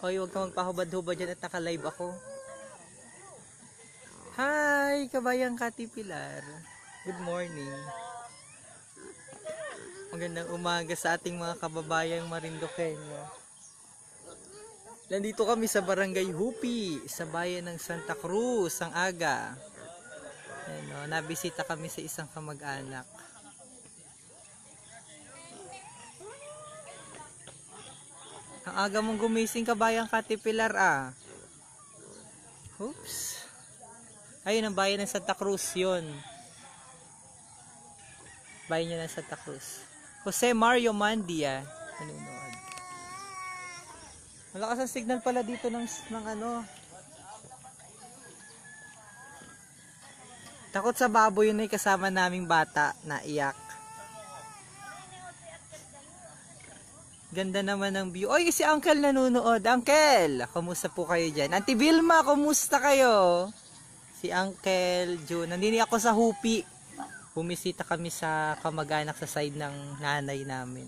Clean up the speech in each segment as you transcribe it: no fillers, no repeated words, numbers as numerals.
Hoy, huwag ka magpahubad-hubad dyan at naka-live ako. Hi, kabayang Kati Pilar. Good morning. Magandang umaga sa ating mga kababayang Marinduqueño. Nandito kami sa Barangay Hupi, sa bayan ng Santa Cruz, ang aga. Ayan, nabisita kami sa isang kamag-anak. Ang aga mong gumising, kabayang Kati Pilar ah. Oops. Ayun ang bayan ng Santa Cruz yun. Bayan niya ng Santa Cruz. Jose Mario Mandia. Nanonood. Malakas ang signal pala dito ng ano. Takot sa baboy yun ay kasama naming bata na iyak. Ganda naman ng view. Oy, si Uncle nanonood. Uncle, kumusta po kayo dyan? Auntie Vilma, kumusta kayo? Si Uncle June. Nandini ako sa Hupi. Bumisita kami sa kamag-anak sa side ng nanay namin.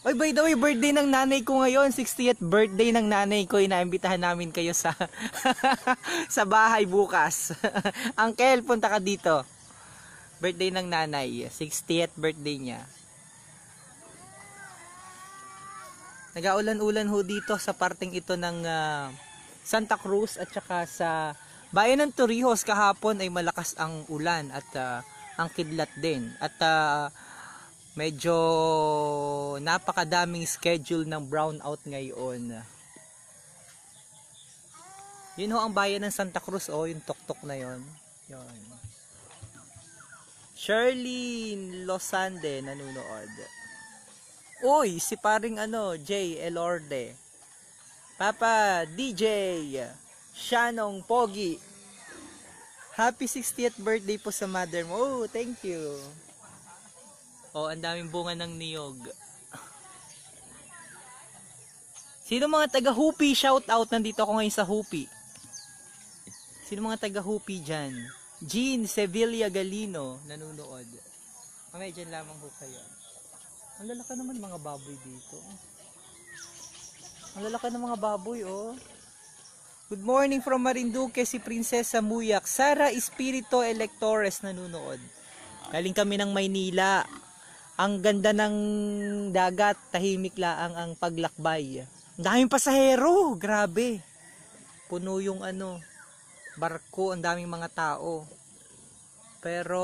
Oy, by the way, birthday ng nanay ko ngayon. 60th birthday ng nanay ko. Inaimbitahan namin kayo sa sa bahay bukas. Uncle, punta ka dito. Birthday ng nanay. 60th birthday niya. Nag-aulan-ulan ho dito sa parting ito ng Santa Cruz at saka sa bayan ng Torrijos. Kahapon ay malakas ang ulan at ang kidlat din. At medyo napakadaming schedule ng brownout ngayon. Yun ho ang bayan ng Santa Cruz. Oh, yung tuktok na yon. Yun. Shirley Losande nanonood. Uy, si paring Jay Elorde. Papa DJ Shanong Pogi. Happy 60th birthday po sa mother mo. Oh, thank you. Oh, ang daming bunga ng niyog. Sino mga taga Hupi? Shout out, nandito ako ngayon sa Hupi. Sino mga taga Hupi dyan? Jean Sevilla Galino nanonood. Mamaya dyan lamang ho kayo. Ang lalaki naman mga baboy dito. Ang lalaki ng mga baboy, oh. Good morning from Marinduque, si Prinsesa Muyak. Sara Espirito Electores nanonood. Galing kami ng Maynila. Ang ganda ng dagat, tahimik lang ang paglakbay. Ang daming pasahero, grabe. Puno yung barko, ang daming mga tao. Pero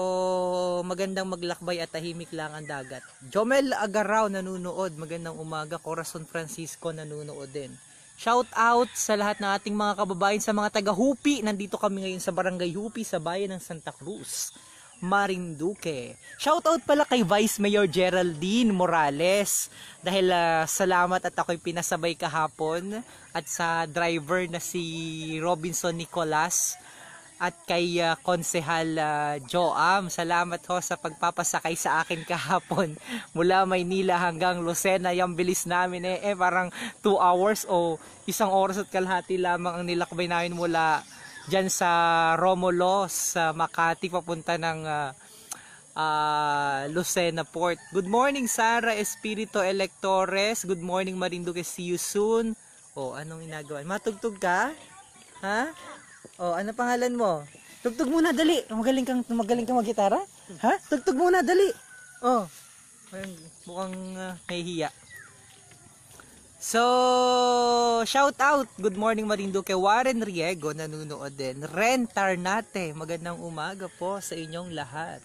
magandang maglakbay at tahimik lang ang dagat. Jomel Agaraw nanonood. Magandang umaga. Corazon Francisco nanonood din. Shout out sa lahat ng ating mga kababayan sa mga taga Hupi. Nandito kami ngayon sa Barangay Hupi sa bayan ng Santa Cruz, Marinduque. Shout out pala kay Vice Mayor Geraldine Morales. Dahil salamat at ako'y pinasabay kahapon. At sa driver na si Robinson Nicolas. At kay Konsehal Joam, salamat ho sa pagpapasakay sa akin kahapon mula Maynila hanggang Lucena. Yung bilis namin parang 2 hours o 1 oras at kalahati lamang ang nilakbay namin mula dyan sa Romulos, sa Makati papunta ng Lucena Port. Good morning Sara Espirito Electores. Good morning Marinduque, see you soon. Oh, anong inagawa? Matugtog ka? Ha? Oh, ano pangalan mo? Tugtog muna, dali. Magaling kang mag-gitara? Ha? Tugtog muna, dali. Oh. Mukhang nahihiya. So, shout out. Good morning Marinduque. Warren Riego nanonood din. Ren Tarnate. Magandang umaga po sa inyong lahat.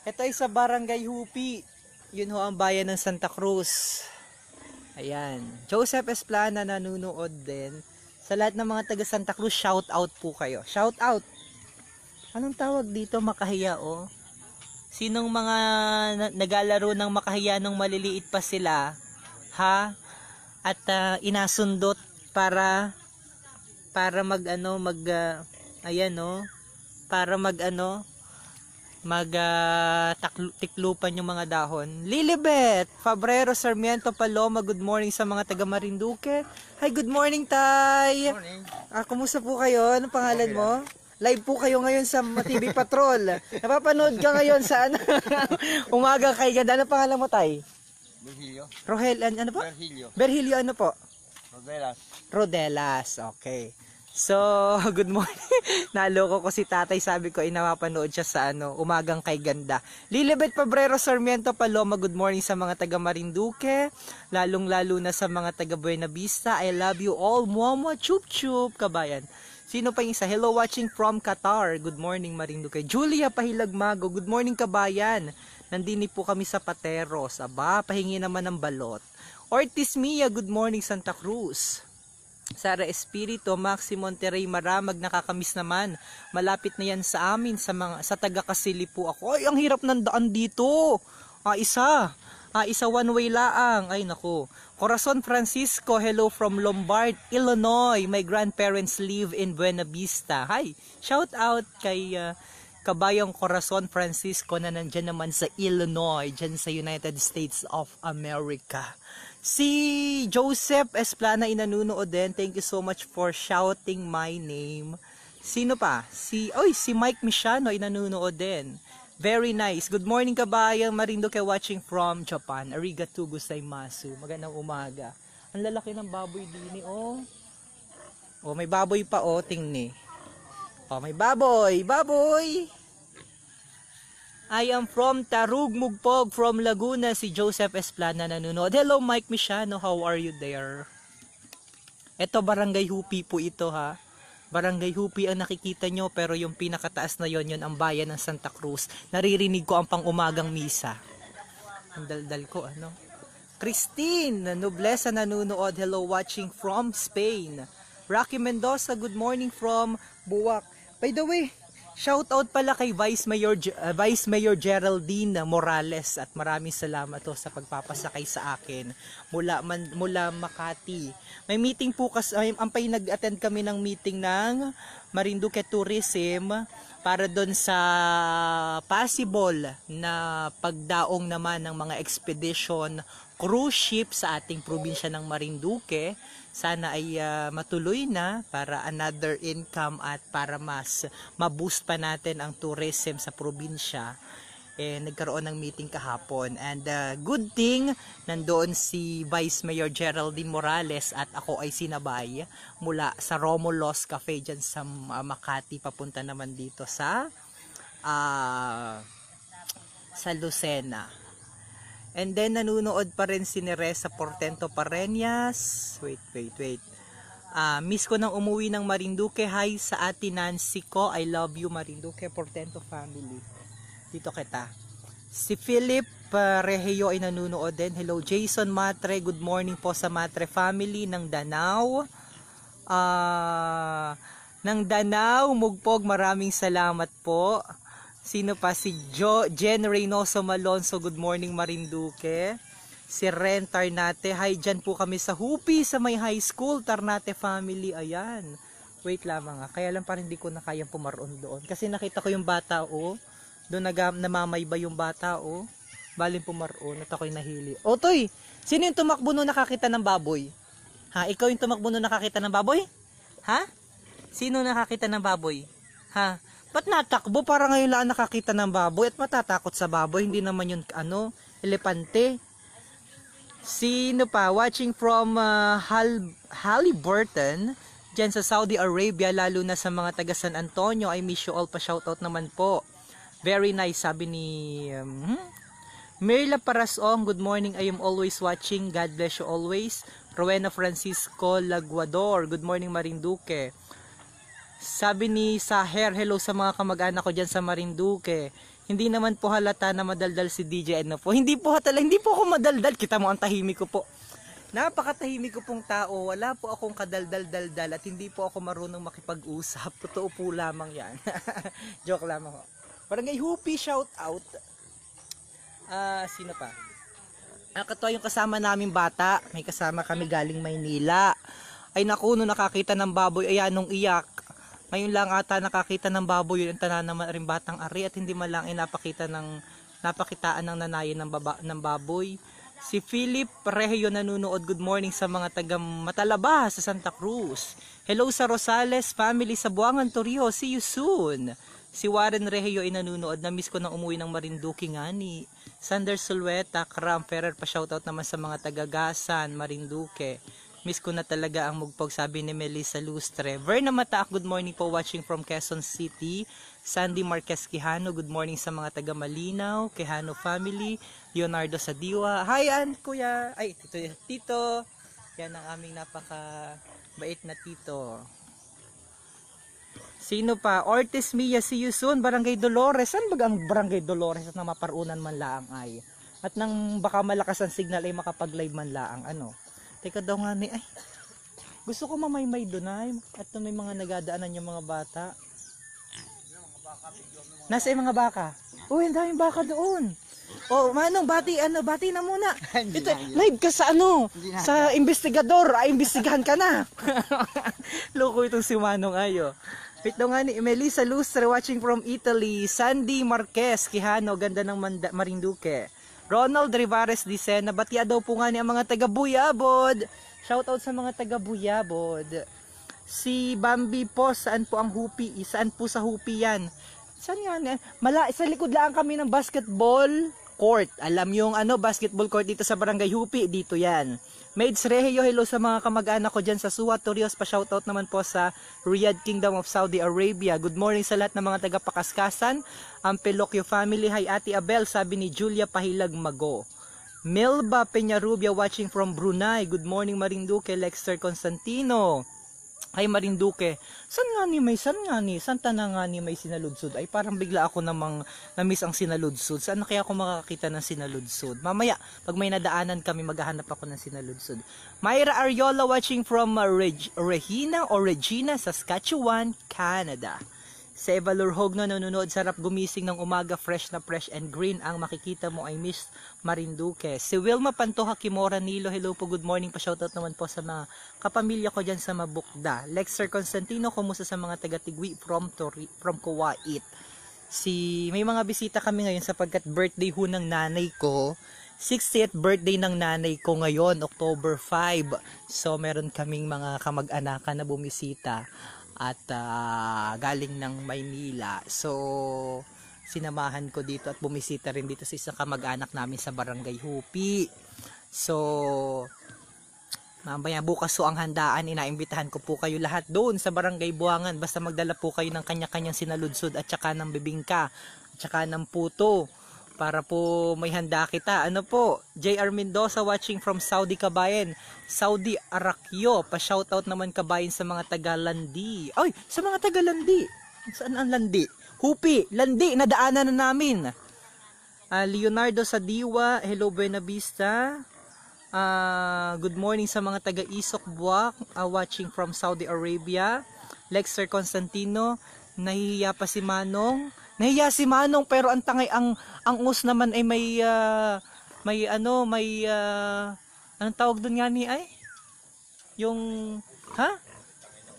Ito ay sa Barangay Hupi. Yun ho ang bayan ng Santa Cruz. Ayan. Joseph Esplana nanonood din. Sa lahat ng mga taga Santa Cruz, shout out po kayo. Shout out. Anong tawag dito? Makahiya, oh. Sinong mga nagalaro ng makahiya nung maliliit pa sila? Ha? At inasundot para tiklupan yung mga dahon. Lilibet Fabrero Sarmiento Paloma, good morning sa mga taga Marinduque. Hi, good morning Tay. Morning. Kumusta po kayo? Anong pangalan mo? Live po kayo ngayon sa TV Patrol. Napapanood ka ngayon sa ano? Umagang kay ganda. Ano pangalan mo, tay? Virgilio. Rohel, ano po? Virgilio. Berhilio, ano po? Rodelas. Rodelas, okay. So, good morning. Naloko ko si tatay, sabi ko, napapanood siya sa ano, Umagang kay Ganda. Lilibet Pabrero Sarmiento Paloma, good morning sa mga taga Marinduque, lalong-lalo na sa mga taga Buena Vista. I love you all, muamua, chup chup, kabayan. Sino pa yung isa? Hello, watching from Qatar. Good morning, Marinduque. Julia Pahilagmago, good morning, kabayan. Nandini po kami sa Pateros. Aba, pahingi naman ng balot. Ortiz Mia, good morning, Santa Cruz. Sara Espirito, Maxi Monterrey Maramag, nakakamiss naman. Malapit na yan sa amin, sa taga Kasili po ako. Ay, ang hirap ng daan dito. Isa one way laang. Ay, nako. Corazon Francisco, hello from Lombard, Illinois. My grandparents live in Buena Vista. Hi, shout out kay kabayang Corazon Francisco na nandyan naman sa Illinois, dyan sa United States of America. Si Joseph Esplana inanunood din. Thank you so much for shouting my name. Sino pa? Si Mike Mishano inanunood din. Very nice. Good morning, kabayang Marinduque, watching from Japan. Arigatou gozaimasu. Magandang umaga. Ang lalaki ng baboy din oh. Oh, may baboy pa oh, tingni. Oh, may baboy. Baboy. I am from Tarug Mugpog, from Laguna, si Joseph Esplana nanonood. Hello, Mike Mishano, how are you there? Ito, Barangay Hupi po ito, ha. Barangay Hupi ang nakikita nyo, pero yung pinakataas na yon ang bayan ng Santa Cruz. Naririnig ko ang pang-umagang misa. Ang daldal ko, ano? Christine Noblesa nanonood. Hello, watching from Spain. Rocky Mendoza, good morning from Buwak. By the way, shout out pala kay Vice Mayor Geraldine Morales, at maraming salamat to sa pagpapasakay sa akin mula Makati. May meeting po kasi nag-attend kami ng meeting ng Marinduque Tourism para doon sa possible na pagdaong naman ng mga expedition cruise ship sa ating probinsya ng Marinduque. Sana ay matuloy na para another income at para mas ma-boost pa natin ang tourism sa probinsya. Nagkaroon ng meeting kahapon, and good thing nandoon si Vice Mayor Geraldine Morales at ako ay sinabay mula sa Romulos Cafe dyan sa Makati papunta naman dito sa Lucena. And then, nanunood pa rin si Neresa Portento Pareñas. Wait. Miss ko nang umuwi ng Marinduque. Hi sa ate Nancy ko. I love you, Marinduque Portento family. Dito kita. Si Philip Regio ay nanunood din. Hello, Jason Matre. Good morning po sa Matre family ng Danau. Mugpog. Maraming salamat po. Sino pa? Si Jen Reynoso Malonzo, good morning Marinduque. Si Ren Tarnate, hi, dyan po kami sa Hupi, sa may high school, Tarnate family, ayan. Wait lamang kaya lang parang hindi ko na kayang pumaroon doon. Kasi nakita ko yung bata, doon namamay ba yung bata, baling pumaroon, at ako'y nahili. Toy, sino yung tumakbo nung nakakita ng baboy? Ha, ikaw yung tumakbo nung nakakita ng baboy? Ha? Sino nakakita ng baboy? Ha? Ba't natakbo? Para ngayon lang nakakita ng baboy at matatakot sa baboy. Hindi naman yun, elepante. Sino pa? Watching from Halliburton, dyan sa Saudi Arabia, lalo na sa mga taga San Antonio. I miss you all, pa shoutout naman po. Very nice, sabi ni Merla Parasong, good morning. I am always watching. God bless you always. Rowena Francisco Laguador, good morning Marinduque. Sabi ni Saher, hello sa mga kamag-anak ko dyan sa Marinduque. Hindi naman po halata na madaldal si DJ Edna po. Hindi po ako madaldal. Kita mo ang tahimik ko po. Napakatahimik ko pong tao. Wala po akong kadaldal-daldal at hindi po ako marunong makipag-usap. Totoo po lamang yan. Joke lamang ho. Barangay Hupi, shout out. Sino pa? Katuwa yung kasama naming bata. May kasama kami galing Maynila. Ay naku, nung nakakita ng baboy, ayan nung iyak. Ngayon lang ata nakakita ng baboy yun, tanan naman rin batang ari, at hindi man lang napakitaan ng nanayin ng baboy. Si Philip Regio nanonood, good morning sa mga taga Matalaba sa Santa Cruz. Hello sa Rosales family sa Buangan, Torrijos, see you soon. Si Warren Regio ay nanonood, na-miss ko nang umuwi ng Marinduque nga ni. Sander Sulweta, Kram Ferrer pa shoutout naman sa mga taga Gasan, Marinduque. Miss ko na talaga ang mugpog, sabi ni Melissa Lustre. Verna Mataak, good morning po watching from Quezon City. Sandy Marquez Quijano, good morning sa mga taga Malinaw, Quijano family. Leonardo Sadiwa, hi kuya, ay tito. Yan ang aming napaka-bait na tito. Sino pa? Ortiz Mia, see you soon. Barangay Dolores, saan ba ang Barangay Dolores at na maparunan man laang ay? At nang baka malakas ang signal ay makapag-live man laang, ano? Teka daw nga ni, ay, gusto ko mamaymay doon ay, at may mga nagadaanan yung mga bata. Nasa yung mga baka? Uy, ang daming baka doon. Oh, Manong, bati na muna. Ito, live ka sa sa investigador, ay imbestigahan ka na. Loko itong si Manong ayo. Ito nga ni Melissa Lustre watching from Italy. Sandy Marquez Quijano, ganda ng Marinduque. Ronald Rivares Dicena, batia daw po nga ni ang mga taga Buyabod. Shoutout sa mga taga Buyabod. Si Bambi po, saan po ang Hupi? Saan po sa Hupi yan? Saan yan? Sa likod lang kami ng basketball court. Alam yung basketball court dito sa Barangay Hupi, dito yan. Maids Regio, hello sa mga kamag-anak ko dyan sa Suwa, Torrijos, pa-shoutout naman po sa Riyadh Kingdom of Saudi Arabia. Good morning sa lahat ng mga taga-Pakaskasan. Ang Pelocchio family, hi Ate Abel, sabi ni Julia Pahilag Mago. Melba Peñarubia watching from Brunei. Good morning Marinduque, Lexter Constantino. Hi Marinduque. Saan na nga ni may sinaludsod? Ay parang bigla ako namang na-miss ang sinaludsod. Saan na kaya ako makakita ng sinaludsod? Mamaya, pag may nadaanan kami, maghahanap ako ng sinaludsod. Myra Ariola watching from Regina, Saskatchewan, Canada. Sa Eva Lurhogno nanonood, sarap gumising ng umaga, fresh and green. Ang makikita mo ay Miss Marinduque. Si Wilma Pantoja Kimora Nilo, hello po, good morning pa, shoutout naman po sa mga kapamilya ko dyan sa Mabukda. Lexer Constantino, kumusta sa mga taga-Tigwi from Kuwait. May mga bisita kami ngayon sapagkat birthday ho ng nanay ko. 60th birthday ng nanay ko ngayon, October 5. So meron kaming mga kamag-anakan na bumisita at galing ng Maynila. So sinamahan ko dito at bumisita rin dito sa isang kamag-anak namin sa Barangay Hupi. So mamaya bukas so ang handaan, inaimbitahan ko po kayo lahat doon sa Barangay Buangan. Basta magdala po kayo ng kanya-kanyang sinaludsod at saka ng bibingka at saka ng puto para po may handa kita. Ano po, JR Mendoza watching from Saudi Kabayan, Saudi Arakyo, pa-shoutout naman Kabayan sa mga taga-Landi. Ay, sa mga taga-Landi. Saan ang Landi? Hupi, Landi, nadaanan na namin. Leonardo Sadiwa, hello Buena Vista. Good morning sa mga taga-Isok Buwak, watching from Saudi Arabia. Lexer Constantino, nahihiya pa si Manong. Nahiya si Manong pero ang tangay ang us naman ay anong tawag doon nga ni ay? Yung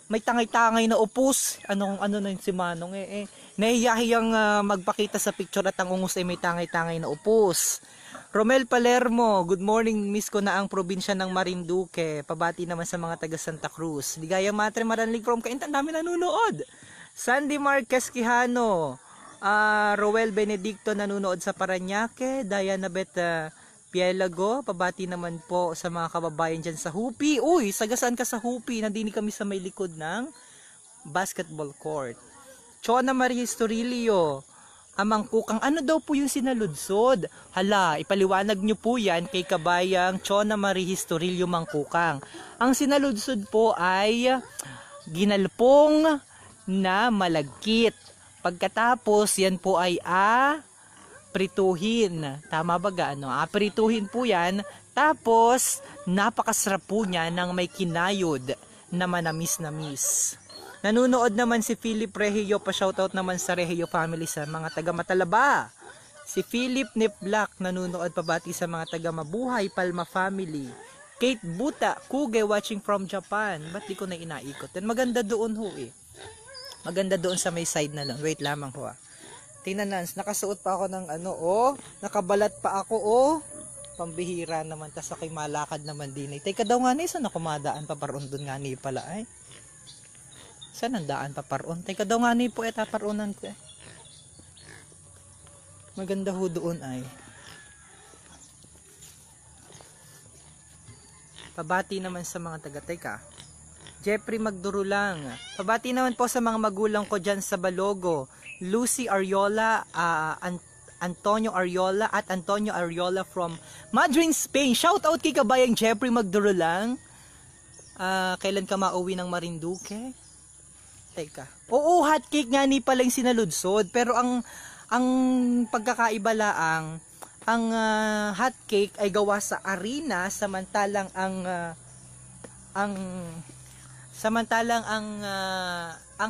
may tangay-tangay na upos. Ano na yun si Manong nahihiyang magpakita sa picture at ang ungus ay may tangay-tangay na upos. Romel Palermo, good morning, miss ko na ang probinsya ng Marinduque. Pabati naman sa mga taga Santa Cruz. Ligayang Matre Maranlig from Cainta, dami nanonood. Sandy Marquez Quijano. Roel Benedicto nanonood sa Parañaque. Diana Beth Pielago, pabati naman po sa mga kababayan dyan sa Hupi. Uy, sagasaan ka sa Hupi? Nandini kami sa may likod ng basketball court. Chona Marie Storilio, Amang Kukang, ano daw po yung sinaludsod? Hala, ipaliwanag nyo po yan kay kabayang Chona Marie Storilio Mangkukang. Ang sinaludsod po ay ginalpong na malagkit. Pagkatapos, yan po ay prituhin. Tama ba ga? Prituhin po yan. Tapos, napakasarap po niya ng may kinayod na manamis-namis. Nanunood naman si Philip Regio, pa-shoutout naman sa Regio family sa mga taga Matalaba. Si Philip Niplak nanunood, pabati sa mga taga Mabuhay, Palma family. Kate Buta, Kuge watching from Japan. Ba't di ko na inaikot? And maganda doon ho Maganda doon sa may side na lang. Wait lamang ho Tingnan Nans, nakasuot pa ako ng nakabalat pa ako Pambihira naman, tas ako'y malakad naman din. Teka daw nga ni, saan ako madaan paparoon doon nga ni pala ay? Saan ang daan paparoon? Teka daw nga ni po, taparonan ko eh. Maganda ho doon ay. Pabati naman sa mga taga-teka. Jeffrey Magdurulang. Pabati naman po sa mga magulang ko dyan sa Balogo. Lucy Ariola, Antonio Ariola at Antonio Ariola from Madrid, Spain. Shout out kay kabayang Jeffrey Magdurulang. Kailan ka mauwi ng Marinduque? Teka. Oo, hot cake nga ni pala yung sinaludsod. Pero ang pagkakaiba laang, ang hot cake ay gawa sa arena, samantalang ang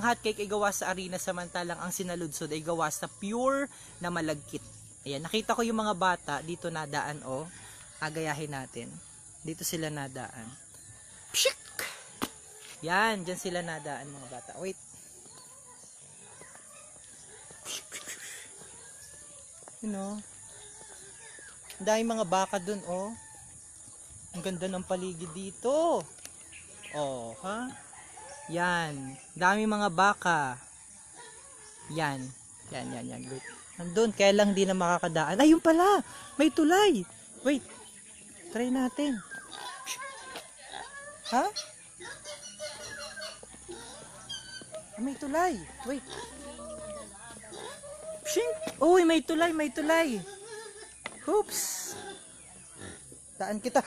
hot cake ay gawa sa arena, samantalang ang sinaludsod ay gawa sa pure na malagkit. Ayan, nakita ko yung mga bata dito nadaan, oh. Agayahin natin. Dito sila nadaan. Pshik! Yan, dyan sila nadaan mga bata. Wait. You know, dahil mga baka dun, oh. Ang ganda ng paligid dito. Oh, ha? Yan. Dami mga baka. Yan. Yan. Wait. Nandun, kaya lang di na makakadaan. Ayun pala! May tulay! Wait. Try natin. Ha? May tulay. Wait. Pshing! Uy, may tulay. Oops! Daan kita.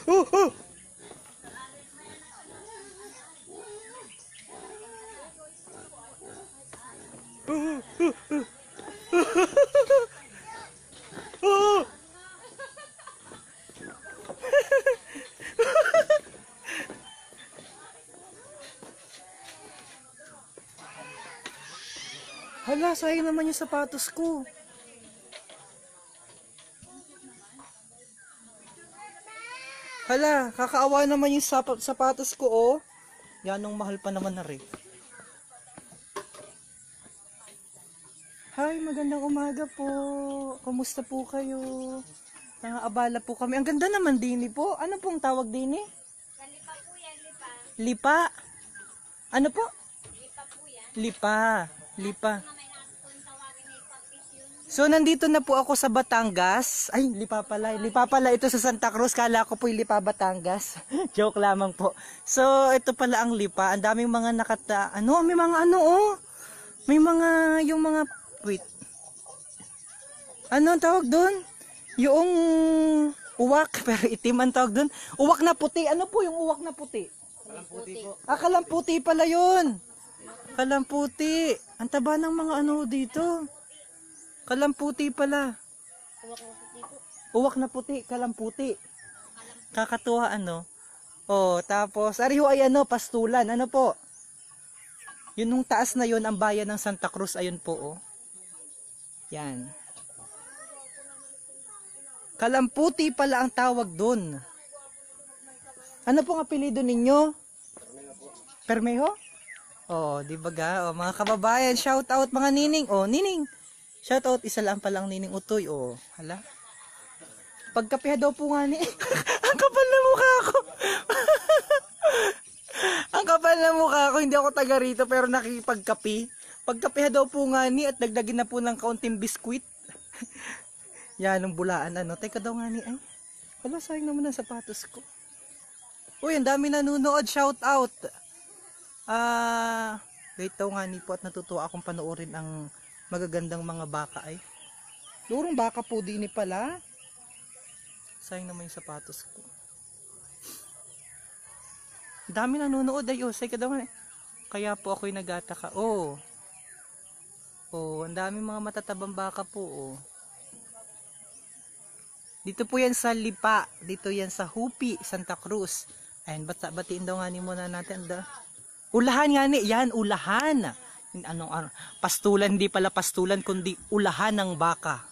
Hala, sayang naman yung sapatos ko. Hala, kakaawa naman yung sapatos ko, oh. Yanong mahal pa naman na rin. Hi, magandang umaga po. Kumusta po kayo? Nangaabala po kami. Ang ganda naman dini po. Ano pong tawag dini? Lipa po yan, lipa. Lipa. Ano po? Lipa po yan. Lipa. So, nandito na po ako sa Batangas. Ay, Lipa pala. Lipa pala ito sa Santa Cruz. Kala ko po yung Lipa, Batangas. Joke lamang po. So, ito pala ang Lipa. Ang daming mga may mga oh. May mga, yung mga, wait. Ano ang tawag doon? Yung uwak, pero itim ang tawag doon. Uwak na puti. Ano po yung uwak na puti? Kalamputi po. Kalamputi pala yun. Kalamputi. Ang taba ng mga ano dito. Kalamputi pala. Uwak na puti, kalamputi. Kakatuwa ano. Oh, tapos ariho ay ano, Pastulan. Ano po? Yun nung taas na yun, ang bayan ng Santa Cruz, ayun po, oh. Yan. Kalamputi pala ang tawag dun. Ano pong apelido ninyo? Permeho? Oh, di ba ga? Oh, mga kababayan, shout out mga nining. Oh, nining. Shout out, isa lang palang nining utoy. Oh, hala. Pagkapiha daw po nga ni. Ang kapal na mukha ko. Ang kapal na mukha ko. Hindi ako taga rito pero nakikipagkapi. Pagkapiha daw po nga ni at dagdagin na po ng kaunting biskwit. Yan, ng bulaan ano. Teka daw nga ni. Ay, hala, sayang naman ang sapatos ko. Uy, ang dami nanonood. Shout out. Wait daw nga ni po at natutuwa akong panoorin ang magagandang mga baka ay. Lurong baka po din ni pala. Sayang naman yung sapatos ko. Dami nanonood ay. Oh, say ka daw. Kaya po ako'y nagataka. Oh. Oh, ang dami mga matatabang baka po. Oh. Dito po yan sa Lipa. Dito yan sa Hupi, Santa Cruz. Ayun, batiin daw nga ni muna natin. Ulahan nga ni. Yan, ulahan. Pastulan, hindi pala pastulan, kundi ulahan ng baka.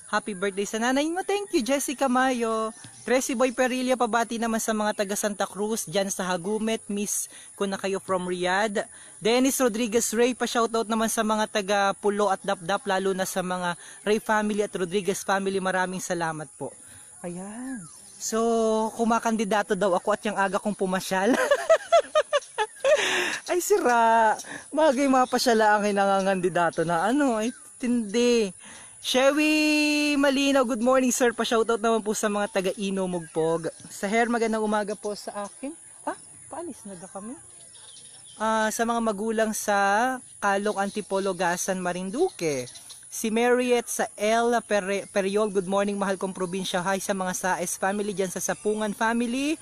Happy birthday sa nanay mo. Thank you, Jessica Mayo. Tracy Boy Perilla, pabati naman sa mga taga Santa Cruz, dyan sa Hagumet, miss ko na kayo from Riyadh. Dennis Rodriguez Ray, pa-shoutout naman sa mga taga Pulo at Dapdap, lalo na sa mga Ray family at Rodriguez family. Maraming salamat po. Ayan. So, kumakandidato daw ako at yung aga kong pumasyal. Ay sira. Bagay mapasyala ang nangangandidato na ano, ay tindi. Shewy Malinaw, good morning sir. Pa-shoutout naman po sa mga taga-Inumugpog. Sa hair, magandang umaga po sa akin. Paalis na kami. Sa mga magulang sa Calok, Antipolo, Gasan, Marinduque. Si Mariette sa El Periol, good morning mahal kong probinsya. Hi sa mga Saes family dyan sa Sapungan family.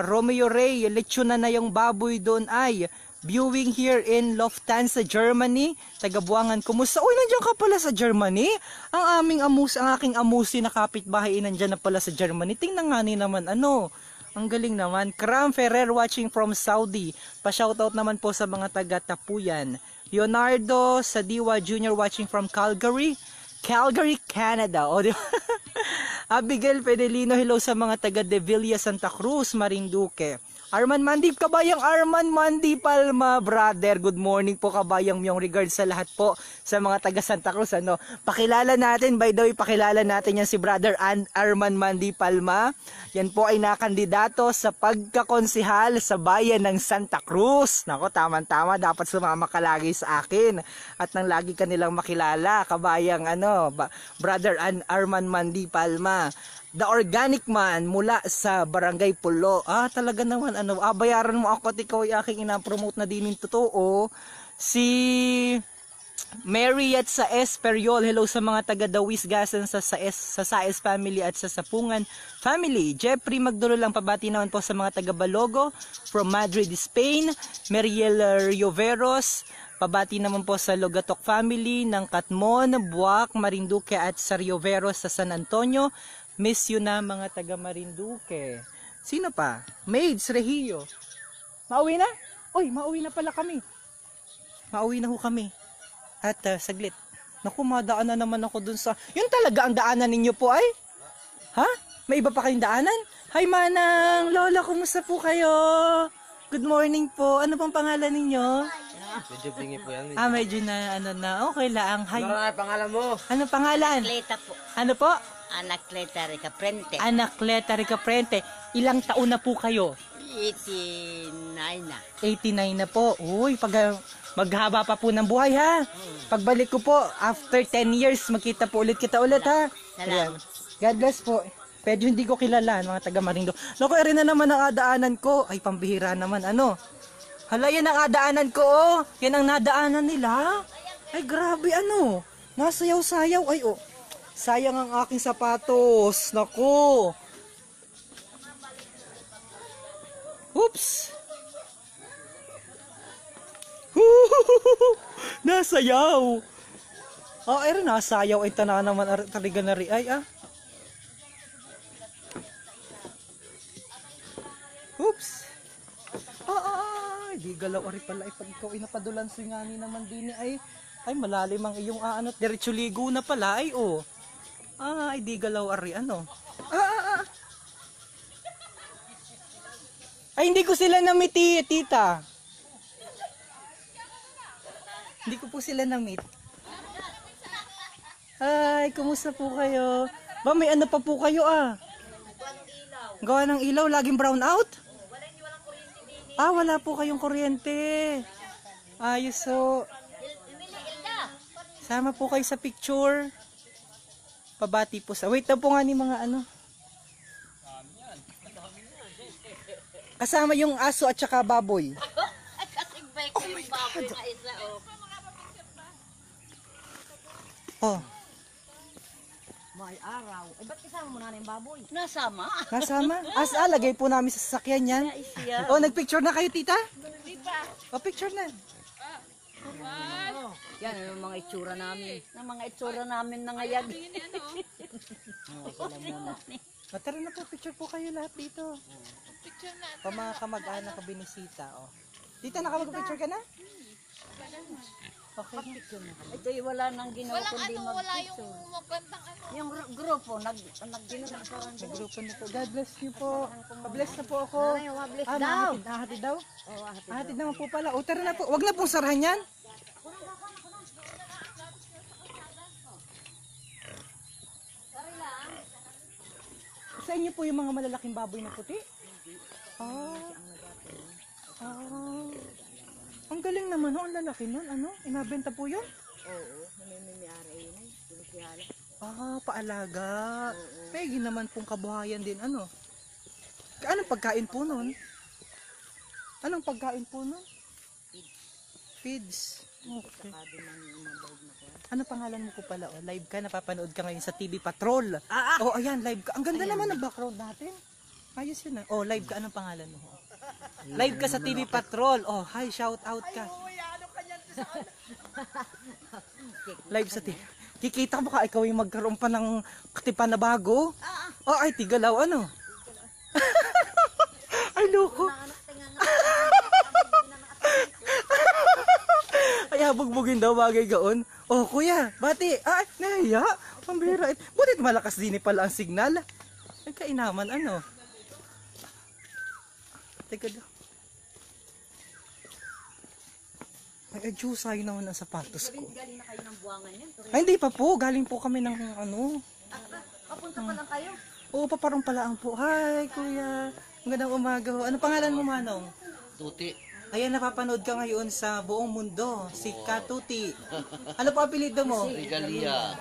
Romeo Ray, lechon na yung baboy doon ay viewing here in Lufthansa, Germany. Tagabuangan, kumusta? Uy, nandiyan ka pala sa Germany? Ang aking amusi na kapitbahay nandiyan na pala sa Germany. Tingnan nga ni naman ano. Ang galing naman. Kram Ferrer watching from Saudi. Pa-shoutout naman po sa mga taga-Tapuyan. Leonardo Sadiwa Jr. watching from Calgary, Canada. O, di ba? Abigail Pedelino, hello sa mga taga De Villa, Santa Cruz, Marinduque. Arman Mandi, kabayang Arman Mandi Palma, brother. Good morning po kabayang miyong regards sa lahat po sa mga taga Santa Cruz. Ano, pakilala natin, by the way, pakilala natin yan si brother Arman Mandi Palma. Yan po ay nakandidato sa pagkakonsihal sa bayan ng Santa Cruz. Nako, tama-tama, dapat sumama ka lagi sa akin at nang lagi ka nilang makilala, kabayang ano, brother Arman Mandi Palma. The Organic Man mula sa Barangay Pulo. Talaga naman ano, bayaran mo ako at ikaw ay aking ina-promote na din yung totoo. Si Mariette sa Esperiol, hello sa mga taga Dawis Gasan sa Saes family at sa Sapungan family. Jeffrey Magdolo lang, pabati naman po sa mga taga Balogo from Madrid, Spain. Mariel Rioveros, pabati naman po sa Logatok family ng Katmon, Buak, Marinduque at sa Rioveros sa San Antonio. Miss you na mga taga Marinduque. Sino pa? Maids Regio. Mauwi na? Uy, mauwi na pala kami. Mauwi na ho kami. At saglit. Naku, madaan na naman ako dun sa... Yun talaga ang daanan ninyo po ay? Ha? May iba pa kayong daanan? Hi Manang! Lola, kumusta po kayo? Good morning po. Ano pang pangalan ninyo? Medyo pingi po yan. Medyo na ano na. Okay lang. Hi. Ano nga pangalan mo? Ano pangalan? Anacleta po. Ano po? Anacleta Ricaprente. Anacleta Ricaprente. Ilang taon na po kayo? 89 na. 89 na po. Uy, maghaba pa po ng buhay ha. Pagbalik ko po, after 10 years, magkita po ulit kita ulit ha. Ayan. God bless po. Medyo hindi ko kilala, mga taga Marindo. Naku, rin na naman ang adaanan ko. Ay, pambihira naman, ano. Hala, yan ang adaanan ko, oh. Yan ang nadaanan nila. Ay, grabe, ano. Nasayaw-sayaw. Ay, oh. Sayang ang aking sapatos. Naku. Oops. Nasayaw. Ay, nasayaw. Ay, tana naman. Taliga na rin. Ay, Oops. Di galaw. Ari pala. Ay, pag ikaw ay napadulan singani naman din. Ay, malalim ang iyong ano. Diretso ligo na pala. Ay, oh. Ay, di galaw ari, ano? Ay, hindi ko sila namiti, tita. Hindi ko po sila namit. Ay, kumusta po kayo? Ba, may ano pa po kayo, Gawa ng ilaw, laging brown out? Wala po kayong kuryente. Ayos, so. Sama po kayo sa picture. Pabati po sa... Wait na po nga ni mga ano. Kasama yung aso at saka baboy. Oh my God. Oh. May araw. Ay, ba't kasama mo na yung baboy? Nasama. Nasama? Lagay po namin sa sasakyan yan. Oh, nagpicture na kayo, tita? Di ba? Oh, picture na. Yan ang mga itsura namin. Ang mga itsura namin na ngayag. Tara na po, picture po kayo lahat dito. Picture na. Pa mga kamag-anak ka binisita, oh. Tita, nakapag-picture ka na? Okay. Ito yung wala nang ginawa kundi mag-picture. Yung grupo, Nag-grupo na po. God bless you po. Pa-bless na po ako. Bless daw. Nahatid daw? Nahatid naman po pala. O, tara na po. Huwag na pong sarahan yan. Sa inyo po yung mga malalaking baboy na puti? Ah. Ah. Ang galing naman, no? Ang lalaki nun, ano? Inabenta po yun? Oo, namimiyari yun. Pinagsihala. Ah, paalaga. Pegi naman pong kabuhayan din, ano? Anong pagkain po nun? Anong pagkain po nun? Feeds. Okay. Sabi man yung umabog na ko. Ano pangalan mo po pala? Oh, live ka, napapanood ka ngayon sa TV Patrol. Oh, ayan, live ka. Ang ganda naman ng background natin. Ayos yun ah. Oh, live ka. Anong pangalan mo? Live ka sa TV Patrol. Oh, hi, shout out ka. Live sa TV. Kikita mo ka, ikaw yung magkaroon pa ng katipan na bago. Oh, ay, tigalaw, ano? Ay, loko. Ay, bugbugin daw, bagay gaon. Oh, kuya, bati. Ay, nahiya. Pambira. Butit malakas din pala ang signal. Ay, kainaman, ano? Teka daw. Ay, adjusay naman ang sapatos ko. Galing na kayo ng buwangan yan. Ay, hindi pa po. Galing po kami ng ano. Papunta pa lang kayo. Oo, paparong pala ang po. Hi, kuya. Magandang umaga ho. Ano pangalan mo, Manong? Tuti. Ayan, napapanood ka ngayon sa buong mundo. Si Katuti. Ano pa apelido mo? Regalia.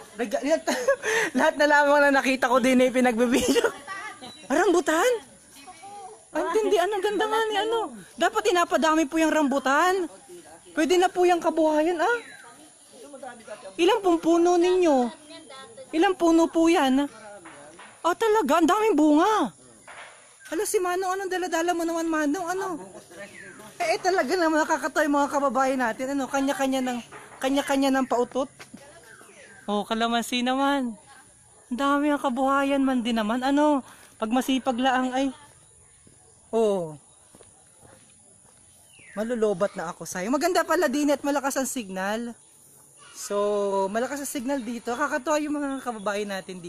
Lahat na lamang na nakita ko din ay pinagbibideo. Rambutan? Ang tindi, anong ganda nga ni ano. Dapat inapadami po yung rambutan. Pwede na po yung kabuhayan, ah. Ilang pong puno ninyo? Ilang puno po yan? Ah, talaga, ang daming bunga. Hala, si Manong, anong dala-dala mo naman, Manong? Ano? Talaga naman nakakatawa yung mga kababayan natin. Ano, kanya-kanya ng pautot. Oh, kalamansi naman. Ang dami ang kabuhayan man din naman. Ano, pag masipag laang ay. Oh. Malulobat na ako sa'yo. Maganda pala din at malakas ang signal. So, malakas ang signal dito. Kakatuwa yung mga kababayan natin dito.